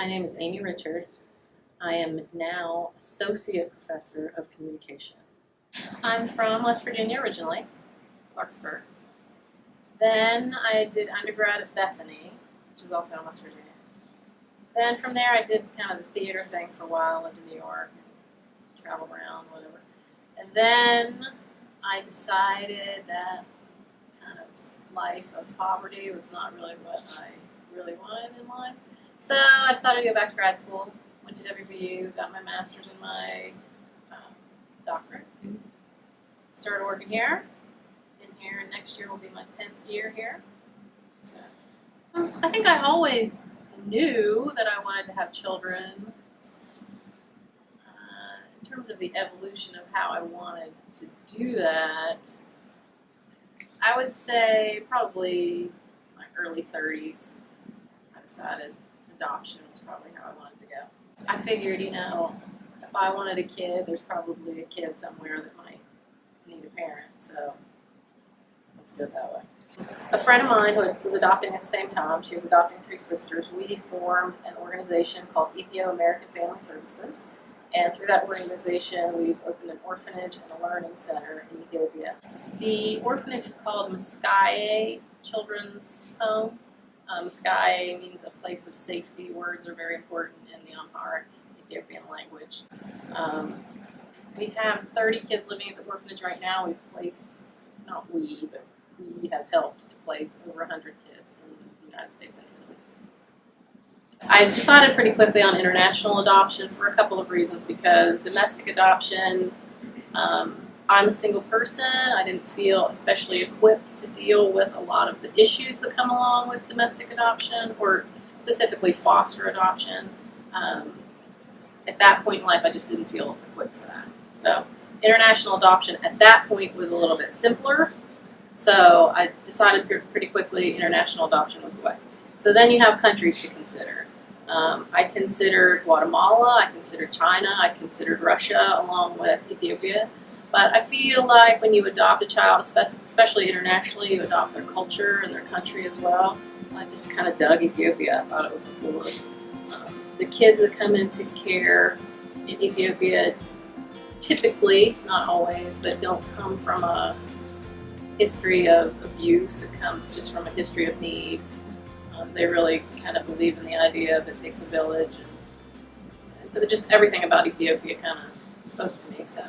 My name is Amy Richards. I am now Associate Professor of Communication. I'm from West Virginia originally, Clarksburg. Then I did undergrad at Bethany, which is also in West Virginia. Then from there I did kind of the theater thing for a while, went to New York, and traveled around, whatever. And then I decided that kind of life of poverty was not really what I really wanted in life. So I decided to go back to grad school, went to WVU, got my master's and my doctorate. Started working here. Been here, and next year will be my 10th year here. So I think I always knew that I wanted to have children. In terms of the evolution of how I wanted to do that, I would say probably my early 30s. I decided adoption was probably how I wanted to go. I figured, if I wanted a kid, there's probably a kid somewhere that might need a parent, so let's do it that way. A friend of mine who was adopting at the same time, she was adopting 3 sisters, we formed an organization called Ethio-American Family Services, and through that organization we've opened an orphanage and a learning center in Ethiopia. The orphanage is called Maskaye Children's Home. Maskaye means a place of safety. Words are very important in the Amharic Ethiopian language. We have 30 kids living at the orphanage right now. We've placed, not we, but we have helped to place over 100 kids in the United States and Italy. I decided pretty quickly on international adoption for a couple of reasons, because domestic adoption, I'm a single person. I didn't feel especially equipped to deal with a lot of the issues that come along with domestic adoption, or specifically foster adoption. At that point in life, I just didn't feel equipped for that. So international adoption at that point was a little bit simpler. So I decided pretty quickly international adoption was the way. So then you have countries to consider. I considered Guatemala, I considered China, I considered Russia along with Ethiopia. But I feel like when you adopt a child, especially internationally, you adopt their culture and their country as well. I just kind of dug Ethiopia. I thought it was the coolest. The kids that come into care in Ethiopia typically, not always, but don't come from a history of abuse. It comes just from a history of need. They really kind of believe in the idea of it takes a village. And so just everything about Ethiopia kind of spoke to me. So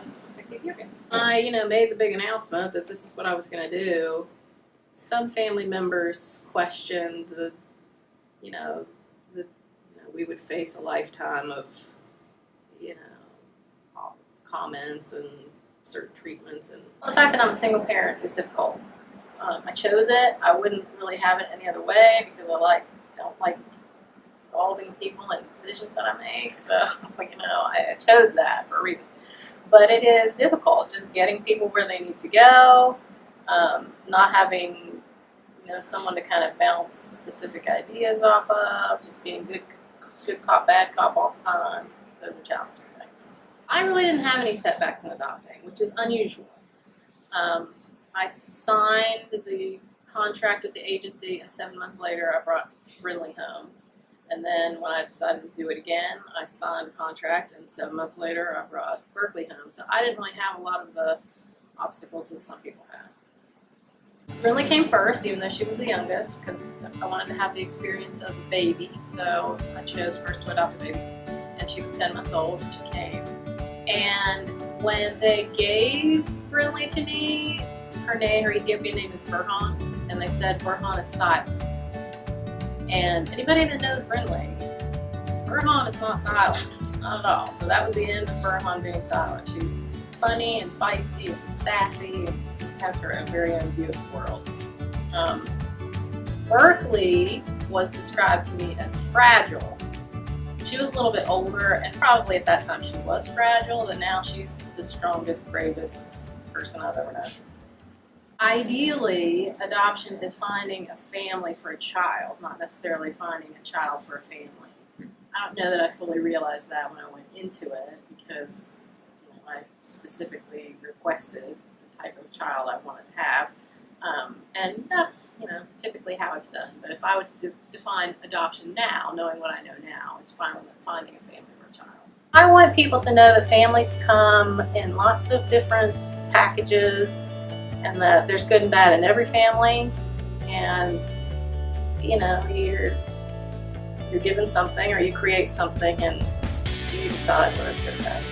I, made the big announcement that this is what I was going to do. Some family members questioned we would face a lifetime of, comments and certain treatments. And the fact that I'm a single parent is difficult. I chose it. I wouldn't really have it any other way, because I don't like involving people in decisions that I make. So, I chose that for a reason. But it is difficult, just getting people where they need to go, not having, someone to kind of bounce specific ideas off of, just being good cop, bad cop all the time. Those are challenging things. I really didn't have any setbacks in adopting, which is unusual. I signed the contract with the agency, and 7 months later I brought Brindley home. And then when I decided to do it again, I signed a contract, and 7 months later I brought Berkeley home. So I didn't really have a lot of the obstacles that some people have. Brindley came first, even though she was the youngest, because I wanted to have the experience of a baby. So I chose first to adopt a baby. And she was 10 months old, and she came. And when they gave Brindley to me, her Ethiopian name is Burhan, and they said Burhan is silent. And anybody that knows Brindley, Burhan is not silent, not at all. So that was the end of Burhan being silent. She's funny and feisty and sassy, and just has her own very own beautiful world. Berkeley was described to me as fragile. She was a little bit older, and probably at that time she was fragile, but now she's the strongest, bravest person I've ever known. Ideally, adoption is finding a family for a child, not necessarily finding a child for a family. I don't know that I fully realized that when I went into it, because I specifically requested the type of child I wanted to have. And that's, typically how it's done. But if I were to define adoption now, knowing what I know now, it's finding a family for a child. I want people to know that families come in lots of different packages and that there's good and bad in every family. And, you're given something or you create something and you decide whether it's good or bad.